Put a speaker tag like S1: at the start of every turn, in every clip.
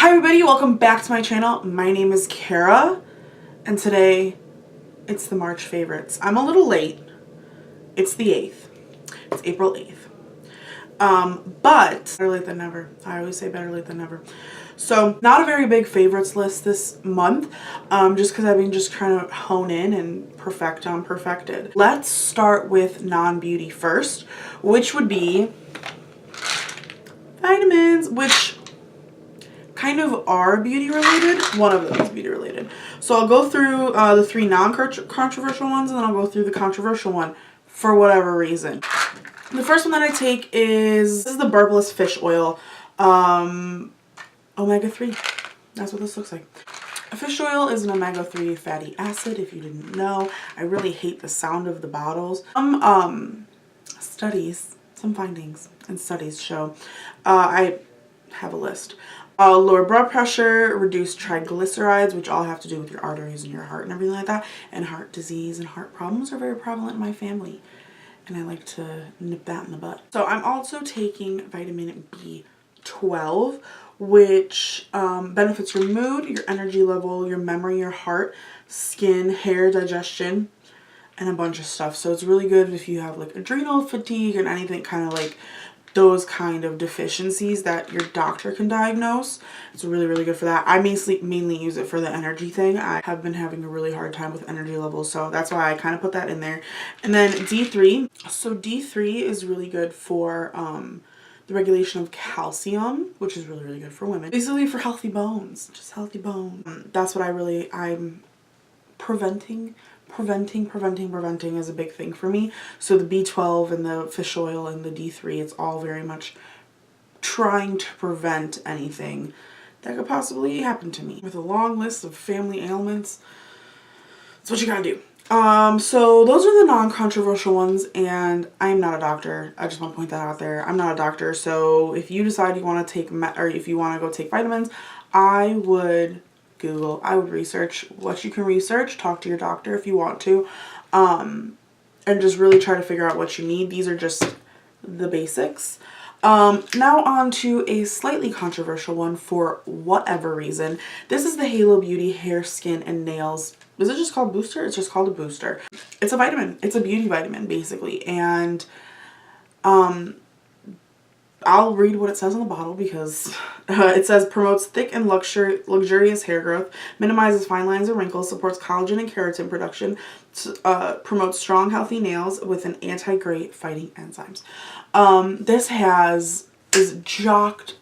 S1: Hi everybody, welcome back to my channel. My name is Cara, and today it's the March favorites. I'm a little late. It's the 8th. It's April 8th. But better late than never. I always say better late than never. So not a very big favorites list this month, just because I've been just trying to hone in and perfect on perfected. Let's start with non-beauty first, which would be vitamins, which kind of are beauty related. One of them is beauty related. So I'll go through the three non-controversial ones, and then I'll go through the controversial one for whatever reason. The first one that I take is, this is the Burbless fish oil, omega-3. That's what this looks like. Fish oil is an omega-3 fatty acid, if you didn't know. I really hate the sound of the bottles. Some findings and studies show, I have a list. Lower blood pressure, reduce triglycerides, which all have to do with your arteries and your heart and everything like that. And heart disease and heart problems are very prevalent in my family. And I like to nip that in the butt. So I'm also taking vitamin B12, which benefits your mood, your energy level, your memory, your heart, skin, hair, digestion, and a bunch of stuff. So it's really good if you have like adrenal fatigue and anything kind of like those kind of deficiencies that your doctor can diagnose. It's really, really good for that. I mainly use it for the energy thing. I have been having a really hard time with energy levels, so that's why I kind of put that in there. And then D3. So D3 is really good for the regulation of calcium, which is really, really good for women. Basically for healthy bones, just healthy bones. That's what I'm preventing is a big thing for me. So the B12 and the fish oil and the D3, it's all very much trying to prevent anything that could possibly happen to me. With a long list of family ailments, that's what you gotta do. So those are the non-controversial ones, and I'm not a doctor. I just want to point that out there. I'm not a doctor, so if you decide you want to take if you want to go take vitamins, I would Google. I would research what you can research, talk to your doctor if you want to, and just really try to figure out what you need. These are just the basics. Now on to a slightly controversial one for whatever reason. This is the Halo Beauty Hair, Skin, and Nails. Is it just called Booster? It's just called a booster. It's a vitamin. It's a beauty vitamin, basically. And I'll read what it says on the bottle because it says promotes thick and luxurious hair growth, minimizes fine lines and wrinkles, supports collagen and keratin production, promotes strong, healthy nails with an anti-gray fighting enzymes. This is chock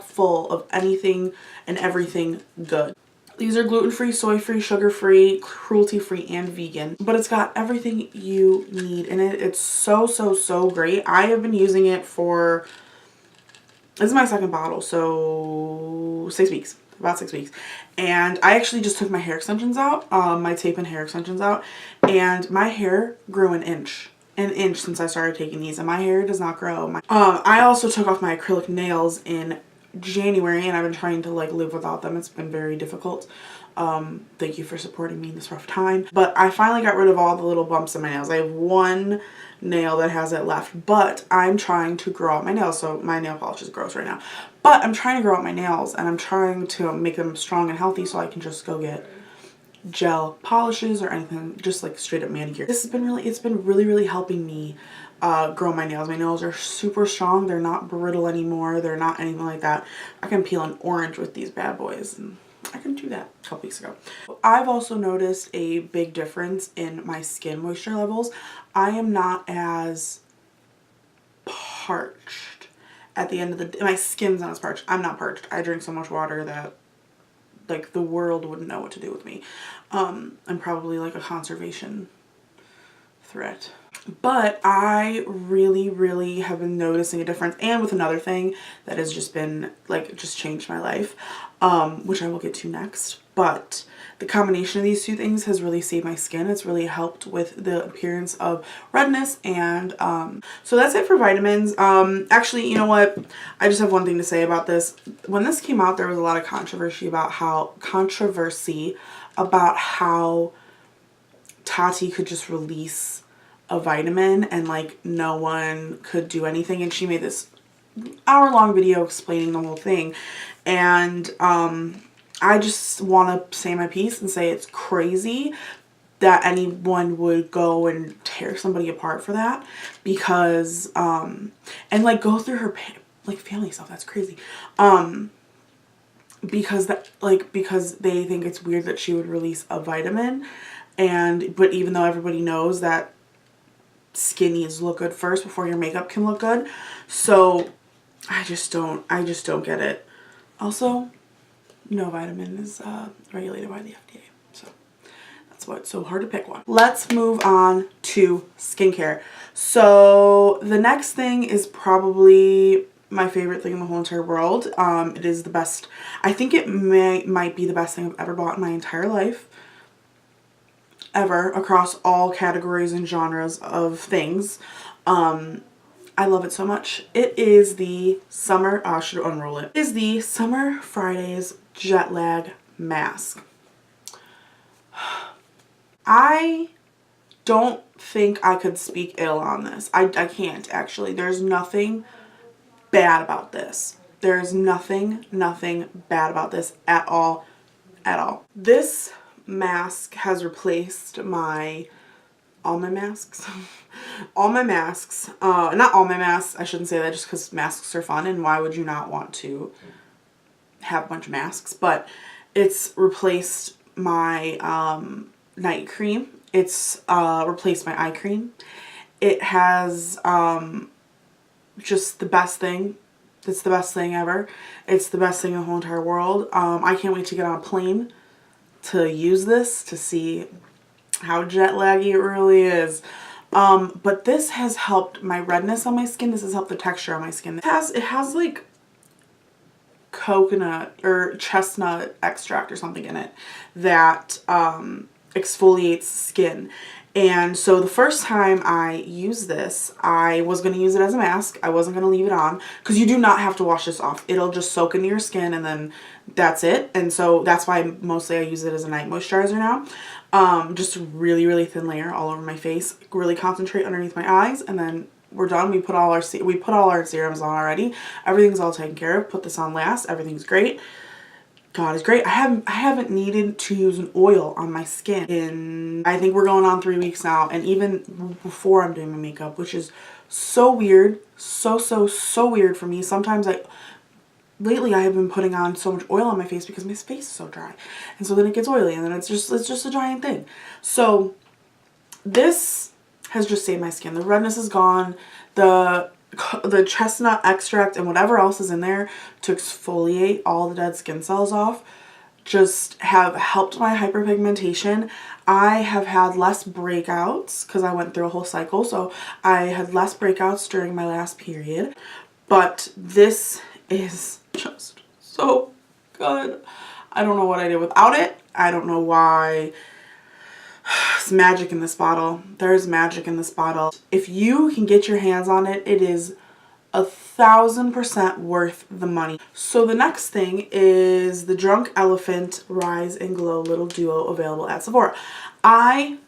S1: full of anything and everything good. These are gluten-free, soy-free, sugar-free, cruelty-free, and vegan. But it's got everything you need in it. It's so great. I have been using it for, this is my second bottle, so 6 weeks. About 6 weeks. And I actually just took my hair extensions out, my tape and hair extensions out, and my hair grew an inch since I started taking these, and my hair does not grow. I also took off my acrylic nails in January, and I've been trying to like live without them. It's been very difficult. Thank you for supporting me in this rough time. But I finally got rid of all the little bumps in my nails. I have one nail that has it left, but I'm trying to grow out my nails. So my nail polish is gross right now, but I'm trying to grow out my nails, and I'm trying to make them strong and healthy so I can just go get gel polishes or anything, just like straight up manicure. This has been really helping me grow my nails. My nails are super strong. They're not brittle anymore. They're not anything like that. I can peel an orange with these bad boys, and I can do that a couple weeks ago. I've also noticed a big difference in my skin moisture levels. I am not as parched at the end of the day. My skin's not as parched. I'm not parched. I drink so much water that like the world wouldn't know what to do with me. I'm probably like a conservation threat. But I really have been noticing a difference, and with another thing that has just been like just changed my life, which I will get to next. But the combination of these two things has really saved my skin. It's really helped with the appearance of redness, and so that's it for vitamins. Actually, you know what? I just have one thing to say about this. When this came out, there was a lot of controversy about how Tati could just release a vitamin and like no one could do anything, and she made this hour-long video explaining the whole thing. And I just want to say my piece and say it's crazy that anyone would go and tear somebody apart for that, because and like go through her like family stuff. That's crazy. Because they think it's weird that she would release a vitamin, but even though everybody knows that skin needs to look good first before your makeup can look good. So I just don't get it. Also, no vitamin is regulated by the FDA. So that's why it's so hard to pick one. Let's move on to skincare. So the next thing is probably my favorite thing in the whole entire world. It is the best. I think it might be the best thing I've ever bought in my entire life. Ever, across all categories and genres of things. I love it so much. It is the Summer, I should unroll it. It is the Summer Fridays Jet Lag Mask. I don't think I could speak ill on this. I can't actually. There's nothing bad about this. There's nothing bad about this at all. This mask has replaced all my masks. All my masks. Not all my masks. I shouldn't say that just because masks are fun and why would you not want to have a bunch of masks. But it's replaced my night cream. It's replaced my eye cream. It has just the best thing. It's the best thing ever. It's the best thing in the whole entire world. I can't wait to get on a plane to use this to see how jet laggy it really is. But this has helped my redness on my skin. This has helped the texture on my skin. It has like coconut or chestnut extract or something in it that exfoliates skin. And so the first time I used this, I was going to use it as a mask. I wasn't going to leave it on because you do not have to wash this off. It'll just soak into your skin and then that's it. And so that's why mostly I use it as a night moisturizer now. Just a really thin layer all over my face. Really concentrate underneath my eyes, and then we're done. We put all our serums on already. Everything's all taken care of. Put this on last. Everything's great. God is great. I haven't needed to use an oil on my skin in, I think we're going on 3 weeks now, and even before I'm doing my makeup, which is so weird. So weird for me. Sometimes lately I have been putting on so much oil on my face because my face is so dry. And so then it gets oily and then it's just a giant thing. So this has just saved my skin. The redness is gone. The chestnut extract and whatever else is in there to exfoliate all the dead skin cells off just have helped my hyperpigmentation. I have had less breakouts because I went through a whole cycle. So I had less breakouts during my last period. But this is just so good. I don't know what I did without it. I don't know why. There's magic in this bottle. There's magic in this bottle. If you can get your hands on it, it is 1000% worth the money. So the next thing is the Drunk Elephant Rise and Glow Little Duo, available at Sephora. I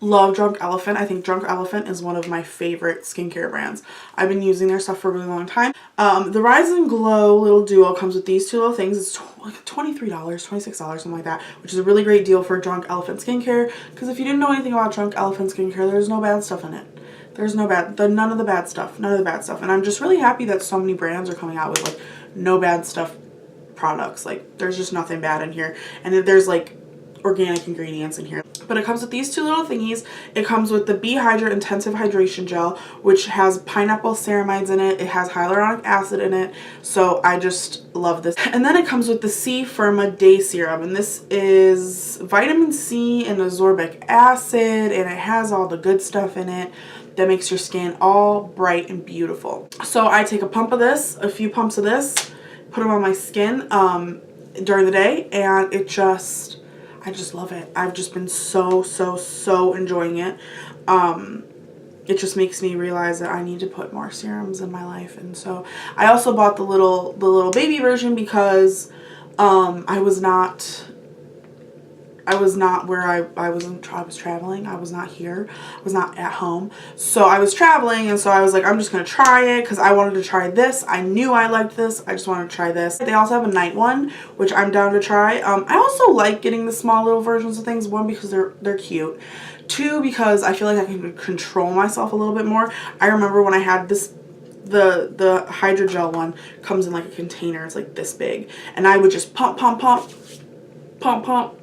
S1: love Drunk Elephant. I think Drunk Elephant is one of my favorite skincare brands. I've been using their stuff for a really long time. The Rise and Glow Little Duo comes with these two little things. It's like $23, $26, something like that, which is a really great deal for Drunk Elephant skincare, because if you didn't know anything about Drunk Elephant skincare, there's no bad stuff in it. There's none of the bad stuff. And I'm just really happy that so many brands are coming out with like no bad stuff products. Like there's just nothing bad in here. And there's like organic ingredients in here. But it comes with these two little thingies. It comes with the Be Hydra Intensive Hydration Gel, which has pineapple ceramides in it. It has hyaluronic acid in it. So I just love this. And then it comes with the C Firma Day Serum. And this is vitamin C and ascorbic acid. And it has all the good stuff in it that makes your skin all bright and beautiful. So I take a few pumps of this, put them on my skin during the day, and I just love it. I've just been so enjoying it. It just makes me realize that I need to put more serums in my life. And so I also bought the little baby version because I was not I was not where I was traveling. I was not here. I was not at home. So I was traveling, and so I was like, I'm just going to try it because I wanted to try this. I knew I liked this. I just wanted to try this. They also have a night one, which I'm down to try. I also like getting the small little versions of things. One, because they're cute. Two, because I feel like I can control myself a little bit more. I remember when I had this, the hydrogel one comes in like a container. It's like this big. And I would just pump, pump, pump, pump, pump,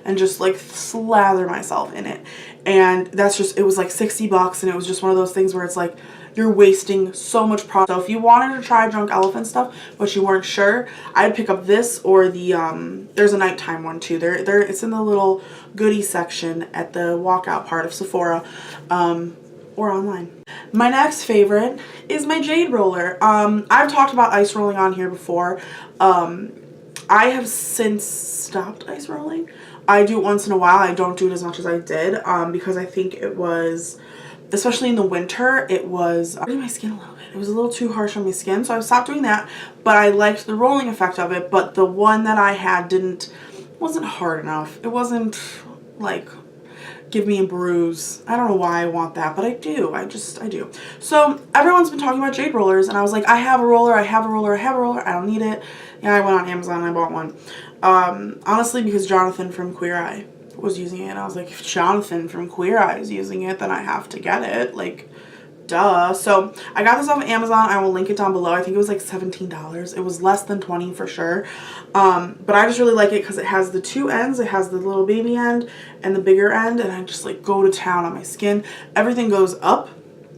S1: and just like slather myself in it. And that's just, it was like 60 bucks, and it was just one of those things where it's like you're wasting so much product. So if you wanted to try Drunk Elephant stuff but you weren't sure, I'd pick up this or the there's a nighttime one too. It's in the little goodie section at the walkout part of Sephora, or online. My next favorite is my jade roller. I've talked about ice rolling on here before. I have since stopped ice rolling. I do it once in a while. I don't do it as much as I did, because I think it was, especially in the winter, it was hurting my skin a little bit. It was a little too harsh on my skin, so I stopped doing that. But I liked the rolling effect of it. But the one that I had wasn't hard enough. It wasn't like give me a bruise. I don't know why I want that, but I do. I do. So everyone's been talking about jade rollers, and I was like, I have a roller, I have a roller, I have a roller. I don't need it. Yeah, I went on Amazon and I bought one. Honestly, because Jonathan from Queer Eye was using it, and I was like, if Jonathan from Queer Eye is using it, then I have to get it. Like, duh. So I got this off of Amazon. I will link it down below. I think it was like $17. It was less than 20 for sure. But I just really like it because it has the two ends. It has the little baby end and the bigger end, and I just like go to town on my skin. Everything goes up.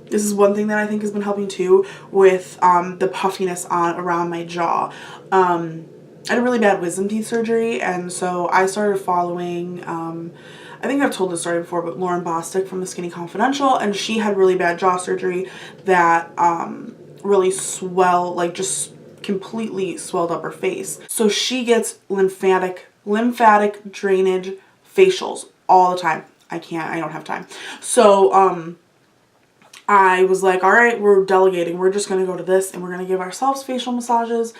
S1: This is one thing that I think has been helping too with the puffiness around my jaw. I had a really bad wisdom teeth surgery, and so I started following, I think I've told this story before, but Lauren Bostic from The Skinny Confidential, and she had really bad jaw surgery that really just completely swelled up her face. So she gets lymphatic drainage facials all the time. I don't have time. So I was like, all right, we're delegating. We're just going to go to this, and we're going to give ourselves facial massages,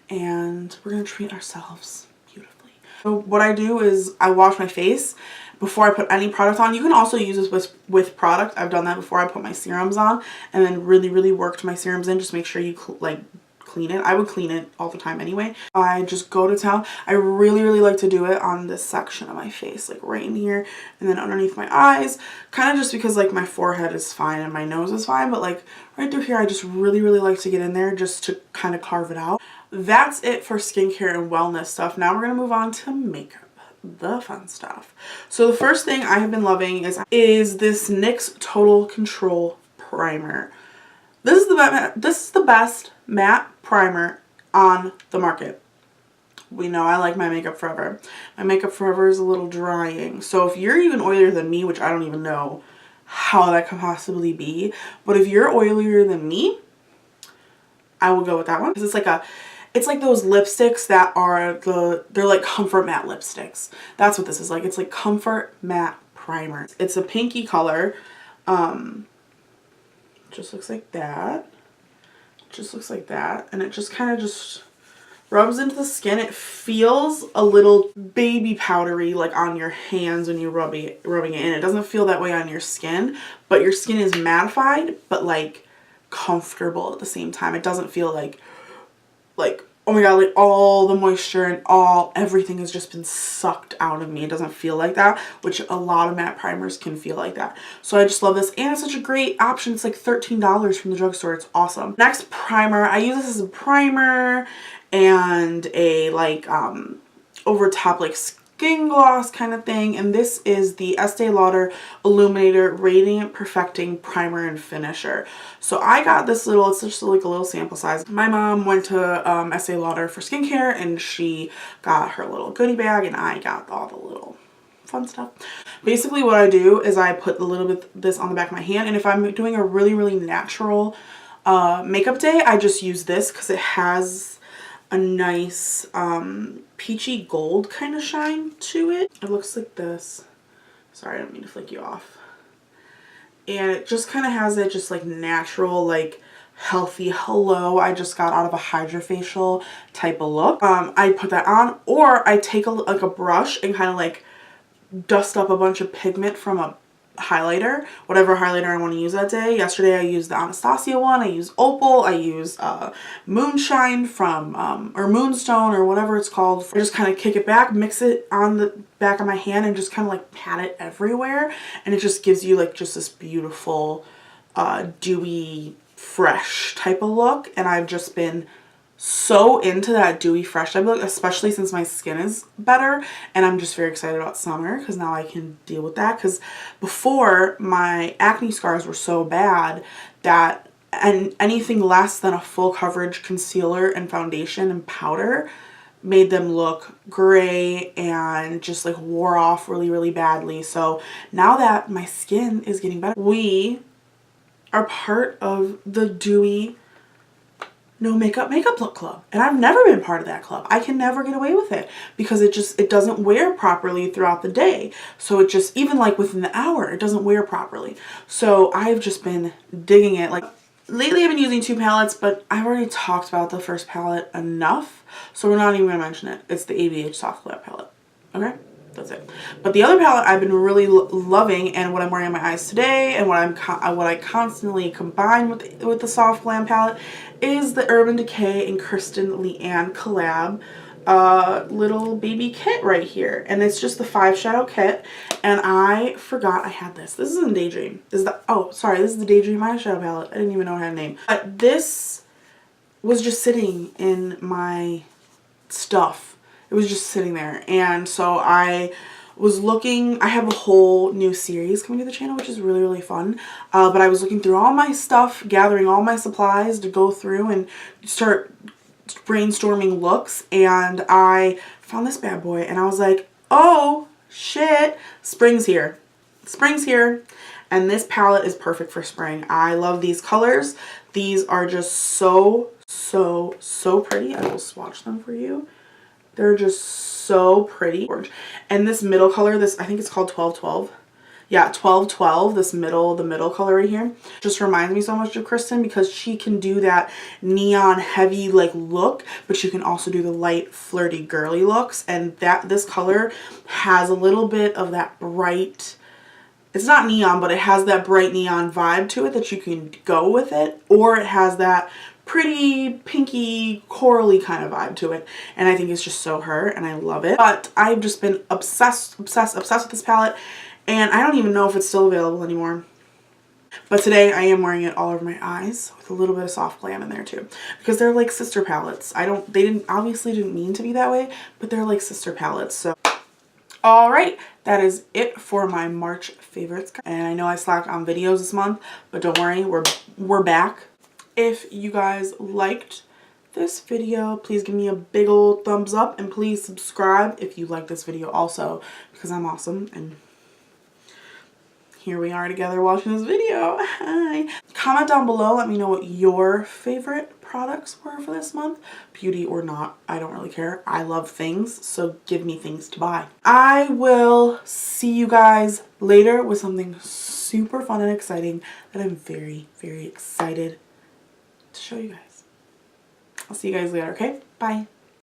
S1: and we're going to treat ourselves beautifully. So what I do is I wash my face before I put any product on. You can also use this with product. I've done that before. I put my serums on and then really, really worked my serums in. Just make sure you clean it. I would clean it all the time anyway. I just go to town. I really, really like to do it on this section of my face, like right in here and then underneath my eyes, kind of just because like my forehead is fine and my nose is fine, but like right through here I just really, really like to get in there just to kind of carve it out. That's it for skincare and wellness stuff. Now we're going to move on to makeup, the fun stuff. So the first thing I have been loving is this NYX Total Control Primer. This is the best matte primer on the market. We know I like my Makeup Forever. My Makeup Forever is a little drying. So if you're even oilier than me, which I don't even know how that could possibly be, but if you're oilier than me, I will go with that one. Because it's like those lipsticks that are they're like Comfort Matte lipsticks. That's what this is like. It's like Comfort Matte Primer. It's a pinky color. Just looks like that. Just looks like that. And it just kind of just rubs into the skin. It feels a little baby powdery like on your hands when you're rubbing it in. It doesn't feel that way on your skin, but your skin is mattified, but like comfortable at the same time. It doesn't feel like oh my god, like all the moisture and everything has just been sucked out of me. It doesn't feel like that, which a lot of matte primers can feel like that. So I just love this, and it's such a great option. It's like $13 from the drugstore. It's awesome. Next, primer. I use this as a primer and a like over top like skin gloss kind of thing, and this is the Estee Lauder Illuminator Radiant Perfecting Primer and Finisher. So I got this little, it's just like a little sample size. My mom went to Estee Lauder for skincare, and she got her little goodie bag, and I got all the little fun stuff. Basically what I do is I put a little bit of this on the back of my hand, and if I'm doing a really, really natural makeup day, I just use this because it has a nice peachy gold kind of shine to it. It looks like this. Sorry, I don't mean to flick you off. And it just kind of has that just like natural, like healthy hello, I just got out of a hydrofacial type of look. I put that on, or I take like a brush and kind of like dust up a bunch of pigment from a highlighter, whatever highlighter I want to use that day. Yesterday I used the Anastasia one, I used Opal, I used Moonshine from, or Moonstone or whatever it's called. I just kind of kick it back, mix it on the back of my hand and just kind of like pat it everywhere. And it just gives you like just this beautiful dewy, fresh type of look. And I've just been so into that dewy fresh type look, especially since my skin is better, and I'm just very excited about summer because now I can deal with that. Because before, my acne scars were so bad that anything less than a full coverage concealer and foundation and powder made them look gray and just like wore off really, really badly. So now that my skin is getting better, we are part of the dewy no makeup look club, and I've never been part of that club. I can never get away with it because it doesn't wear properly throughout the day. So it just, even like within the hour, it doesn't wear properly. So I've just been digging it. Like lately I've been using 2 palettes, but I've already talked about the first palette enough, so we're not even gonna mention it. It's the ABH Soft Glow palette. Okay, that's it. But the other palette I've been really loving, and what I'm wearing on my eyes today, and what I constantly combine with the Soft Glam palette, is the Urban Decay and Kristen Leanne collab little baby kit right here. And it's just the 5 shadow kit, and I forgot I had this. This is in Daydream. This is the, oh sorry, this is the Daydream eyeshadow palette. I didn't even know it had a name. But this was just sitting in my stuff. It was just sitting there, and so I was looking, I have a whole new series coming to the channel, which is really, really fun, but I was looking through all my stuff, gathering all my supplies to go through and start brainstorming looks, and I found this bad boy, and I was like, oh shit, spring's here. Spring's here, and this palette is perfect for spring. I love these colors. These are just so, so, so pretty. I will swatch them for you. They're just so pretty. And this middle color, this, I think it's called 1212. Yeah, 1212, the middle color right here, just reminds me so much of Kristen because she can do that neon heavy like look, but she can also do the light flirty girly looks. And this color has a little bit of that bright, it's not neon, but it has that bright neon vibe to it that you can go with it, or it has that pretty pinky corally kind of vibe to it, and I think it's just so her, and I love it. But I've just been obsessed with this palette, and I don't even know if it's still available anymore. But today I am wearing it all over my eyes with a little bit of Soft Glam in there too, because they're like sister palettes. They obviously didn't mean to be that way, but they're like sister palettes. So alright, that is it for my March favorites, and I know I slacked on videos this month, but don't worry, we're back. If you guys liked this video, please give me a big old thumbs up, and please subscribe if you like this video also, because I'm awesome, and here we are together watching this video. Hi. Comment down below, let me know what your favorite products were for this month. Beauty or not, I don't really care. I love things, so give me things to buy. I will see you guys later with something super fun and exciting that I'm very, very excited to show you guys. I'll see you guys later, okay? Bye.